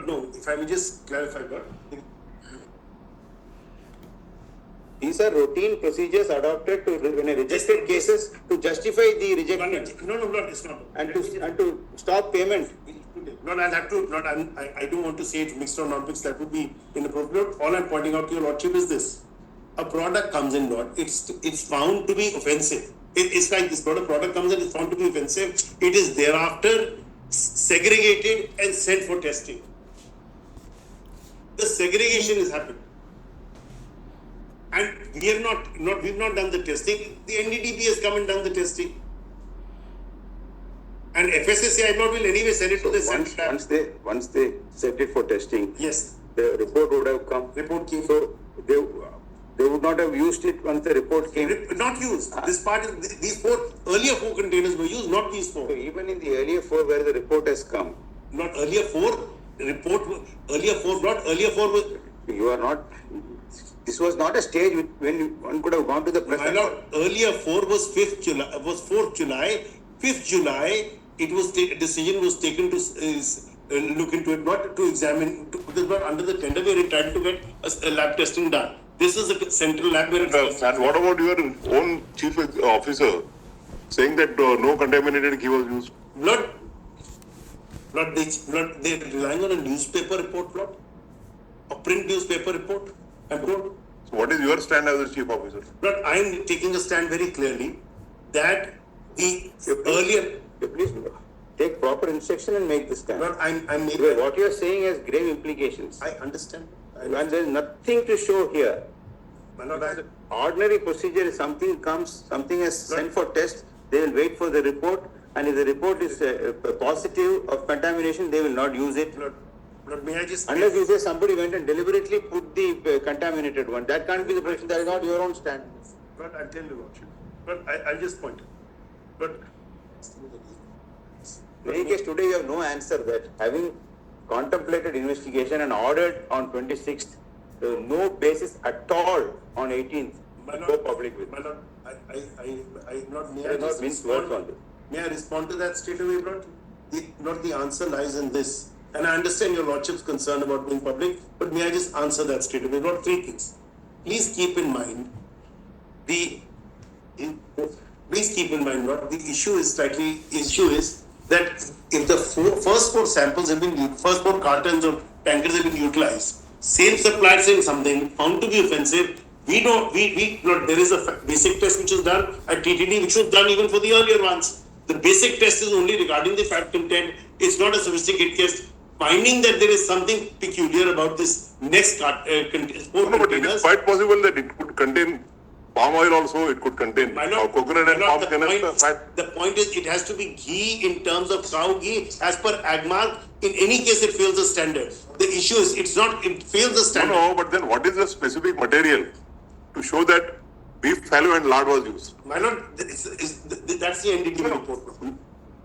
No, if I may just clarify, but these are routine procedures adopted to in a rejected cases to justify the rejection. No, it's not. And to stop payment. Not, I'll have to. Not, I don't want to say it's mixed or not mixed. That would be inappropriate. All I'm pointing out to your lordship is this: a product comes in, Lord. It's found to be offensive. It's like this: product comes in, it's found to be offensive. It is thereafter segregated and sent for testing. The segregation has happened. And we've not done the testing. The NDDP has come and done the testing. And FSSAI will anyway send it to the central lab. Once they sent it for testing, yes, the report would have come. Report came. So they would not have used it once the report came. Not used. This part is these earlier four containers were used, not these four. So even in the earlier four where the report has come. Not earlier four. Earlier four was. You are not. This was not a stage when one could have gone to the press. My lord, earlier four was 5th July. Was 4th July. 5th July. It was a decision was taken to look into it, not to examine. Because not under the tender where it tried to get a lab testing done. This is a central lab where it's. And what about your own chief officer saying that no contaminated ghee was used? They're relying on a newspaper report, Lord. A print newspaper report. So what is your stand as a chief officer? But I am taking a stand very clearly that the earlier. Please take proper instruction and make the stand. But I'm making. What you are saying has grave implications. I understand. And there is nothing to show here. Ordinary procedure is something is sent for test, they will wait for the report, and if the report is positive of contamination, they will not use it. But may I just unless you say somebody went and deliberately put the contaminated one, that can't be the question. That is not your own stand. But I'll tell you what you. But I'll just point it. But in any case, today you have no answer that having contemplated investigation and ordered on 26th, there was no basis at all on 18th to go public with. May I respond to that straight away, Lord? Not the answer lies in this. And I understand your lordship's concern about being public, but may I just answer that straight away? Lord, three things. Please keep in mind, Lord, the issue is that if the first four samples have been, first four cartons of tankers have been utilized, same supplier saying something found to be offensive, there is a basic test which is done at TTD, which was done even for the earlier ones. The basic test is only regarding the fat content. It's not a sophisticated test. Finding that there is something peculiar about this next but it is quite possible that it could contain palm oil also, it could contain coconut and palm kernel fat. The point is, it has to be ghee in terms of cow ghee as per AGMARC. In any case, it fails the standard. The issue is, it fails the standard. No, but then what is the specific material to show that beef tallow and lard was used? Why not? That's the NDDB report.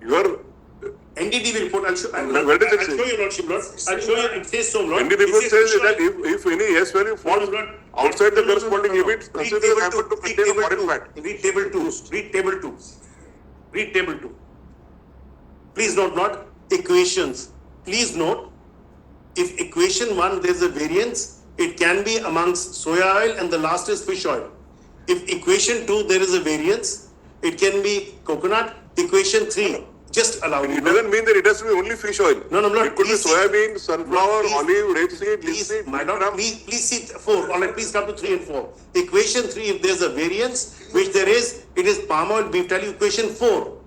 Your NDDB report, I'll show you, Lordship, Lord. I'll show you, it says so, Lord. NDDB report says that if any S value falls outside the corresponding limits, consider the sample to contain foreign fat. Read table 2. Read table 2. Please note not equations. Please note, if equation 1 there is a variance, it can be amongst soya oil and the last is fish oil. If equation 2 there is a variance, it can be coconut. Equation 3. Just allow me. It doesn't mean that it has to be only fish oil. No, it could be soybean, sunflower, olive, rapeseed, linseed. Please see 4. All right, please come to 3 and 4. Equation 3, if there's a variance, which there is, it is palm oil, beef tallow. Equation 4,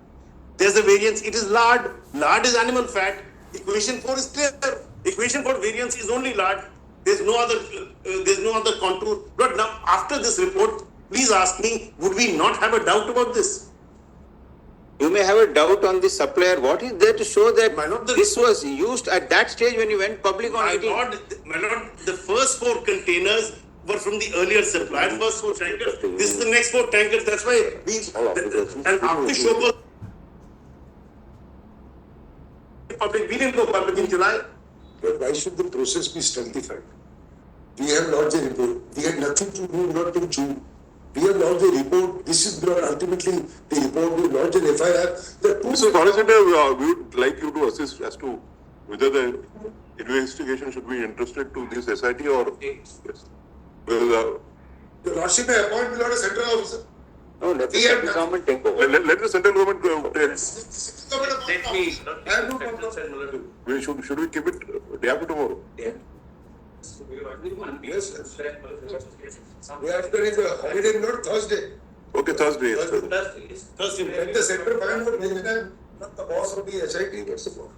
there's a variance, it is lard. Lard is animal fat. Equation 4 is clear. Equation 4 variance is only lard. There's no other contour. But now, after this report, please ask me, would we not have a doubt about this? You may have a doubt on the supplier. What is there to show that this was used at that stage when you went public on 18? My lord, the first 4 containers were from the earlier supplier. First 4 tankers. This is the next 4 tankers. That's why and after show public, we didn't go public in July. But why should the process be stultified? We have lodged a report. We had nothing to do, not in June. We have lodged a report. This is not ultimately the report. We lodged an FIR. Mr. Solicitor, we would like you to assist as to whether the investigation should be entrusted to this SIT or yes? Because, The Lordship may appoint without a central officer. No, let the We have central government take over. let the central government take. Let me. I have no problem. Should we keep it day after tomorrow? Yes, we have to is a holiday, not Thursday. Okay, Thursday. Thursday. Let the central government next time, not the boss of the SIT, what's the boss?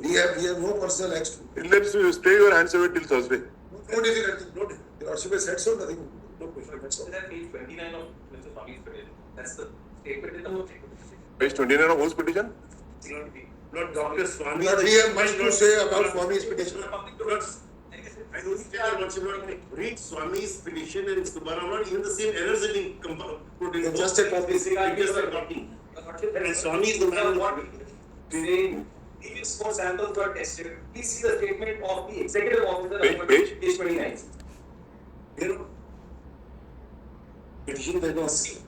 We have no personal action. Let's stay your hands away till Thursday. No difficulty, no difficulty. The Lordship has said so, nothing. No question. That's all. Page 29 of Mr. Swami's petition. That's the statement in the motion. Page 29 of whose petition? Not Dr. Swami. But we have much to say about Swami's petition. I don't care what you want. Read Swami's petition and Subharamana, even the same errors have been put in. It's just a copy. Because they're copying. And Swami is the man Saying these 4 samples were tested. Please see the statement of the executive officer. Page 29. you know, petition they don't see.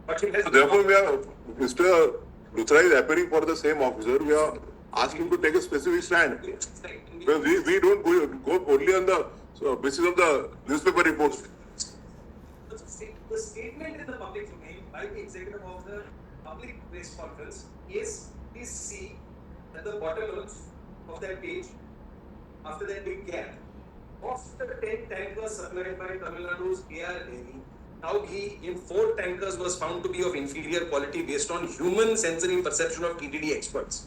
But he has Therefore, we are, Mr. Luthra is appearing for the same officer. We are asking to take a specific stand. Well, we don't go only on the basis of the newspaper reports. The statement in the public domain by the executive officer, public press conference, is please see at the bottom of that page, after that big gap, of the 10 tankers supplied by Tamil Nadu's AR Navy, how he in 4 tankers was found to be of inferior quality based on human sensory perception of TTD experts.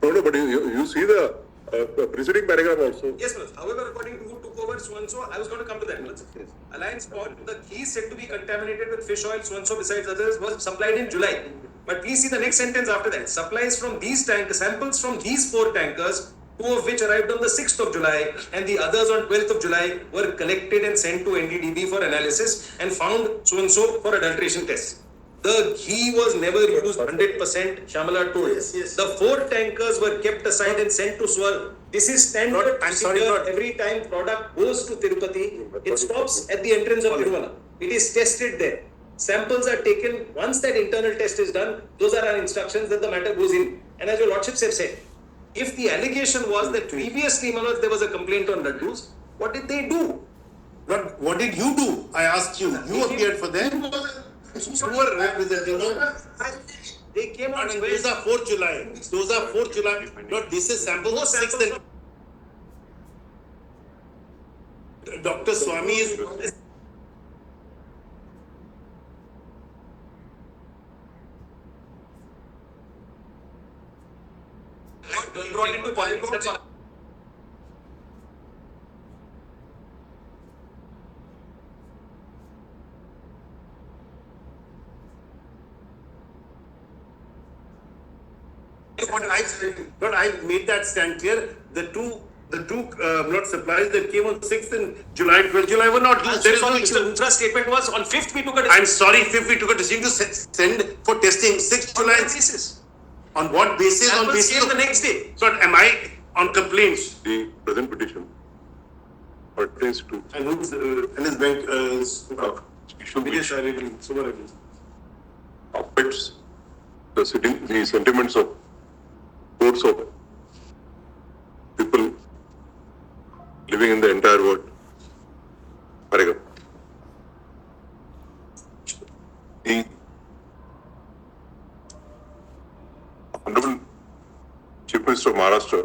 No, but you see the preceding paragraph also. Yes, sir. However, according to who took over so-and-so, I was going to come to that. Alliance Port, the key said to be contaminated with fish oil, so-and-so besides others, was supplied in July. But please see the next sentence after that. Supplies from these samples from these 4 tankers, 2 of which arrived on the 6th of July and the others on 12th of July, were collected and sent to NDDB for analysis and found so-and-so for adulteration tests. The ghee was never used 100%, Shamala told. Yes. The 4 tankers were kept aside and sent to Swar. This is standard procedure. Every time product goes to Tirupati, it stops at the entrance of Tirumala. It is tested there. Samples are taken. Once that internal test is done, those are our instructions that the matter goes in. And as your lordships have said, if the allegation was that previously, Manoj, there was a complaint on laddus, what did they do? What did you do? I asked you. You appeared for them. You were representing them. They came on And those are 4th July. Those are 4th July. No, this is sample of 6th. Dr. Swami is. brought into politics. That's all. But I made that stand clear. The two not supplies that came on 6th and July, 12th July were not used. There is no issue. Ultra statement was on 5th we took a decision. I'm sorry, 5th we took a decision to send for testing 6th July. Basis. On what basis? Samples On basis came of the next day. So am I on complaints? The present petition pertains to And who's and his bank issue which Super affects the sentiments of crores of people living in the entire world. Paragraph. The Honorable Chief Minister of Maharashtra,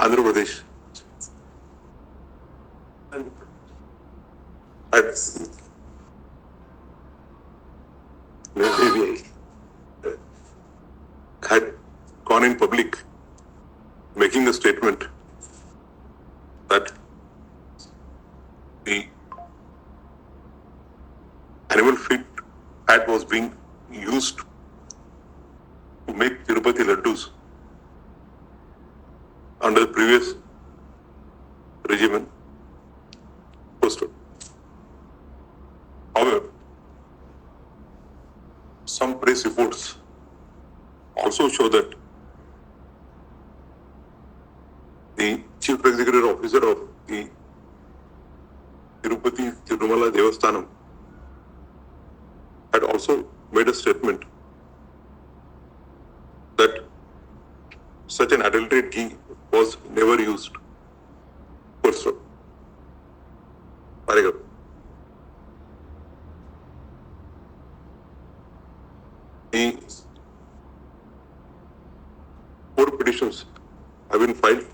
Andhra Pradesh, had gone in public making a statement that the animal fat was being used to make Tirupati laddus under the previous regime posted. However, some press reports also show that the Chief Executive Officer of the Tirupati Tirumala Devasthanam had also made a statement such an adulterated ghee was never used. Full stop. Paragraph. The 4 petitions have been filed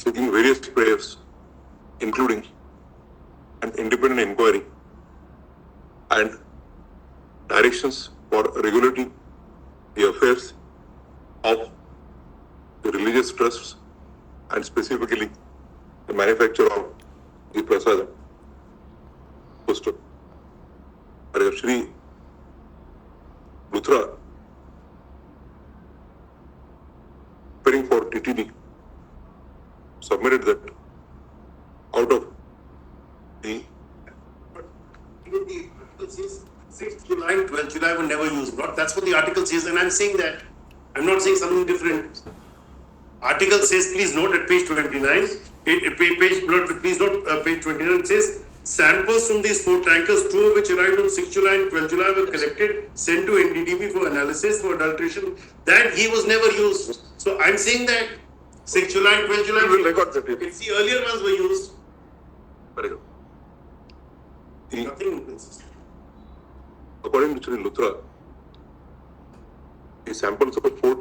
seeking various prayers, including an independent inquiry and directions for regulating the affairs of the religious trusts and specifically the manufacture of the prasadam. Poster. Shri Luthra, preparing for TTD, submitted that out of the 6th July and 12th July were never used. That's what the article says, and I'm saying that. I'm not saying something different. Article says, please note at page 29, please note page 29, it says, samples from these 4 tankers, 2 of which arrived on 6th July and 12th July were collected, sent to NDDB for analysis for adulteration. That ghee was never used. So I'm saying that 6th July and 12th July, will record that. it's the earlier ones were used. Very good. Nothing inconsistent. According to Shri Luthra, the samples of 4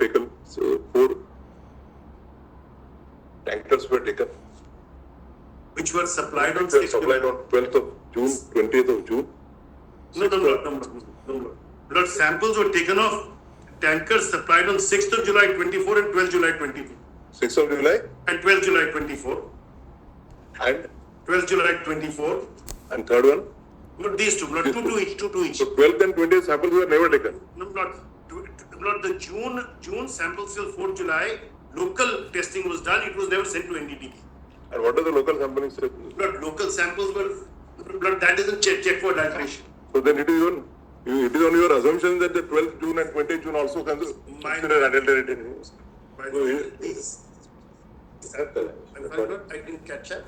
tankers were taken, Which were supplied on which were 6th supplied July. on 12th of June, 20th of June. No. Blood samples were taken off tankers supplied on 6th of July 24 and 12th July 24. 6th of July And 12th July 24. and 12th July 24. and third one. Not these two, blood 2 to each. So 12th and 20th samples were never taken. No, blood the June samples till 4th July, local testing was done, it was never sent to NDDB. And what are the local sampling say? Blood local samples were, blood that isn't checked for adulteration. So then it is on your assumption that the 12th June and 20th June also considered adulterated. I didn't catch that.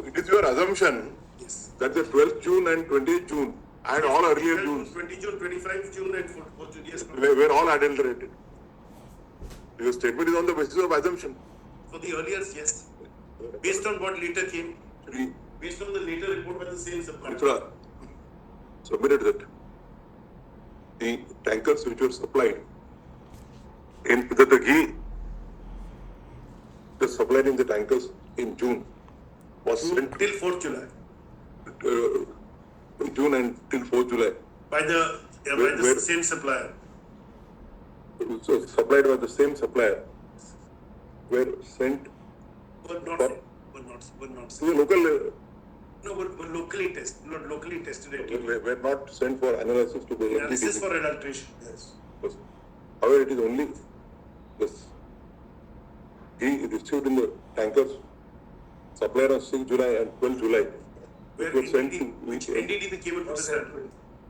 It is your assumption Yes. that the 12th June and 20th June and all earlier Junes 20 June, 25 June and 4th June, yes. were all adulterated. Your statement is on the basis of assumption. For the earlier, yes. Based on what later came, Shri based on the later report by the same supplier. Luthra submitted that the tankers which were supplied in the ghee was supplied in the tankers in June was sent Till 4th July. June and till 4th July. By the Where- same supplier. So supplied by the same supplier were sent But not, What? but not, to the local, no, but locally tested, not locally tested. were not sent for analysis to the Analysis NDDB. for adulteration. Yes. However, it is only this ghee received in the tankers supplied on 6th July and 12th July, Where which were sent to NDDB came into the center.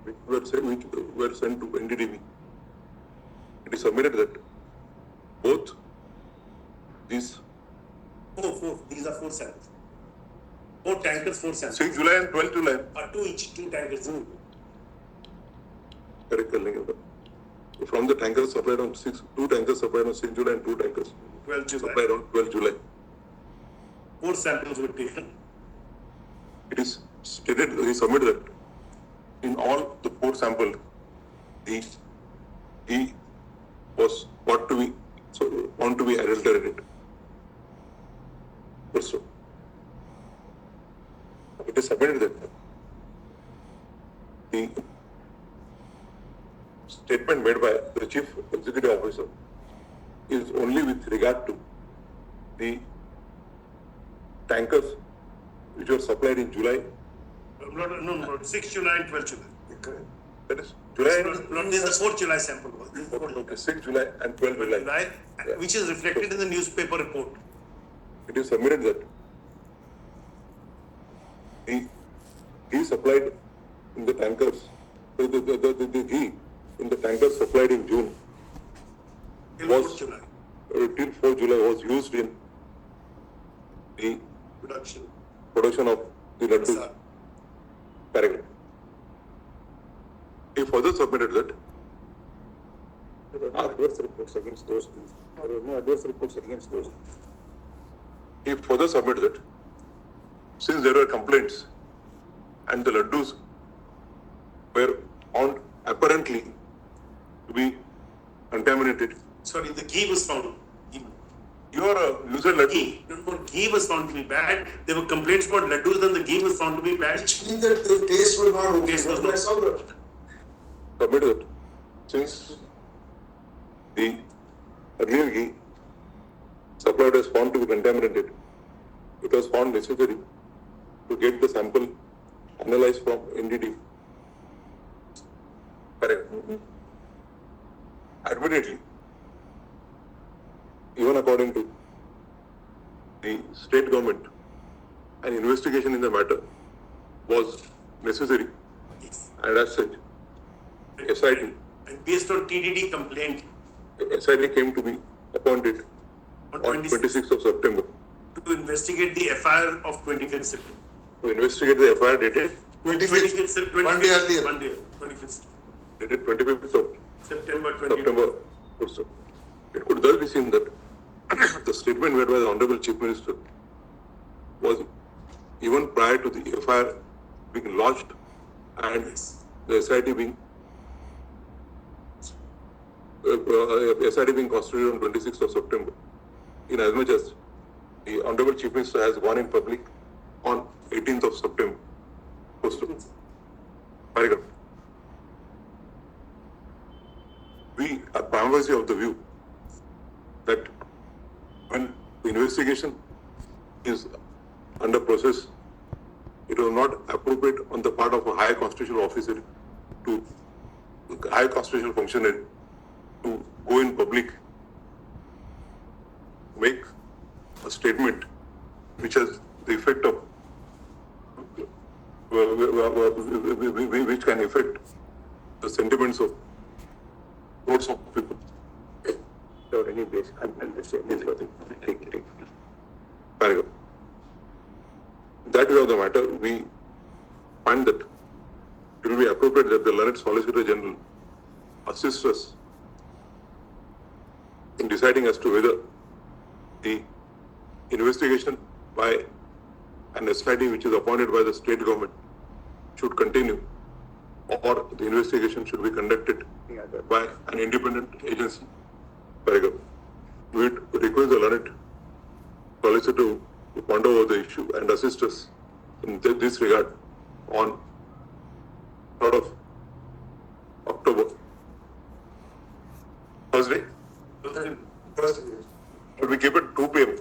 which were sent to NDDB. It is submitted that both these 4. These are 4 samples. 4 tankers, 4 samples. 6th July and 12th July, 2 each, 2 tankers. correct, from the tankers supplied on 2 tankers supplied on 6th July and 2 tankers 12 July. supplied on 12th July. 4 samples were taken. It is stated, he submitted that in all the 4 samples, he was found to be adulterated. Also, it is submitted that the statement made by the chief executive officer is only with regard to the tankers which were supplied in July. No, 6 July and 12 July. That is July. This is the 4th July sample. Okay, 6th July and 12th July. July, which is reflected in the newspaper report. It is submitted that he supplied in the tankers, the ghee in the tankers supplied in June Till was 4th July. Till 4th July was used in the production of the laddu. Sir. Paragraph. He further submitted that There were no adverse reports against those two. There were no adverse reports against those. He further submitted that since there were complaints and the laddus were found apparently to be contaminated, Sorry, the ghee was found. you said laddu. Ghee. No, ghee was found to be bad. There were complaints about laddus, then the ghee was found to be bad. Which means that the taste was not okay. Taste was not- That's all that. Submitted since the earlier ghee supplied was found to be contaminated, it was found necessary to get the sample analyzed from NDT. Correct. Admittedly, even according to the state government, an investigation in the matter was necessary, and as such, SIT And based on TDD complaint SIT came to be appointed on on 26th of September to investigate the FIR of 25th September. to investigate the FIR dated 25th, September. one day earlier. 25th dated 25th of September 20. September. Also. It could thus be seen that the statement made by the Honorable Chief Minister was even prior to the FIR being launched and the SIT being constituted on 26th of September, in as much as the Honorable Chief Minister has gone in public on 18th of September. Very good. We are primarily of the view that when the investigation is under process, it was not appropriate on the part of a high constitutional officer to high constitutional functionary to go in public, make a statement which has the effect of which can affect the sentiments of crores of people. Without any base, understanding. Very good. That way of the matter, we find that it will be appropriate that the learned Solicitor General assists us in deciding as to whether the investigation by an SIT which is appointed by the state government should continue, or the investigation should be conducted by an independent agency. Very good. We request the learned solicitor to ponder over the issue and assist us in this regard on 3rd of October. Thursday? Thursday. But we keep it 2 p.m.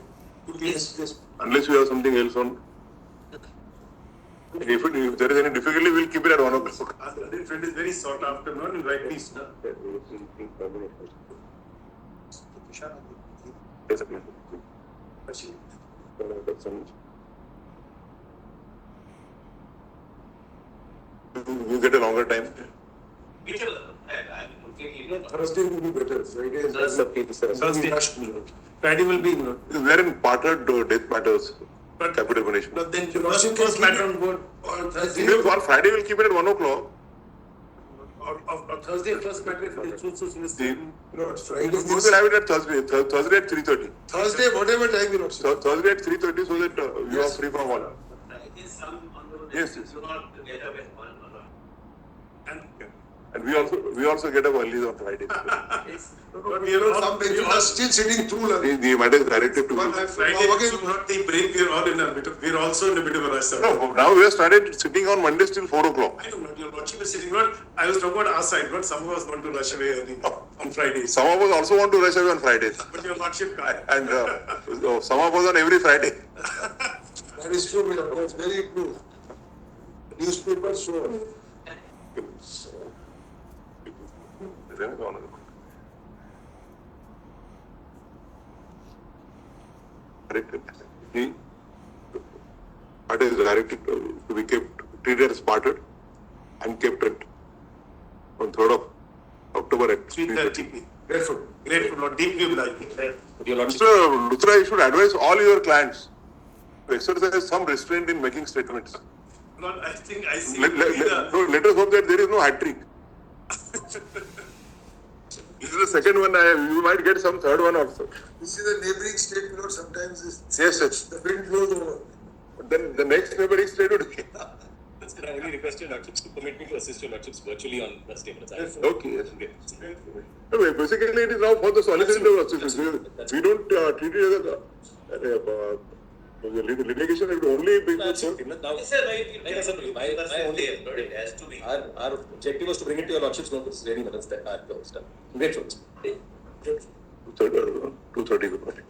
Yes. unless we have something else on. If there is any difficulty, we'll keep it at 1 o'clock. Other friend is very sought after, not in right piece. Yes, sir. You get a longer time. Thursday will be better. Friday is Thursday. Friday will be, We are in parted death matters, capital punishment. but then you also first matter on board on Thursday. On Friday, we'll keep it at 1 o'clock. or Thursday first matter if the truth is in No, it's Friday. We will have it at Thursday. Thursday at 3:30. Thursday, whatever time you want. Thursday at 3:30 so that you are free from all. Yes, yes. And we also get up early on Friday. But we are all, Some benches are still sitting through lunch. The matter is directed to One me. have Friday now is again. not the break, we are all in a bit of, we are also in a bit of a rush. Sir. No, now we have started sitting on Mondays till 4 o'clock. I know, not your lordship is sitting, not, I was talking about our side, not some of us want to rush away early on Fridays. Some of us also want to rush away on Fridays. But your lordship can't. And some of us on every Friday. That is true, madam. That's very true. Newspapers show. The matter is directed to be kept, treated as parted and kept at on 3rd of October at 3:30. Grateful. Grateful, not deeply obliged. Mr. Luthra, you should advise all your clients to exercise some restraint in making statements. Not, I think I see. Let us hope that there is no hat trick. This is a second one. You might get some third one also. This is a neighboring state, you know, sometimes Yes, yes. the wind blows over. But then the next neighboring state would be. I only request your lordships to permit me to assist your lordships virtually on the statements. Okay, yes. Anyway, basically, it is now for the solicitor assistance. We don't treat it as a litigation. It will only be. Now, our objective was to bring it to your lordships' notice. Really, that's our stuff. Great. 230.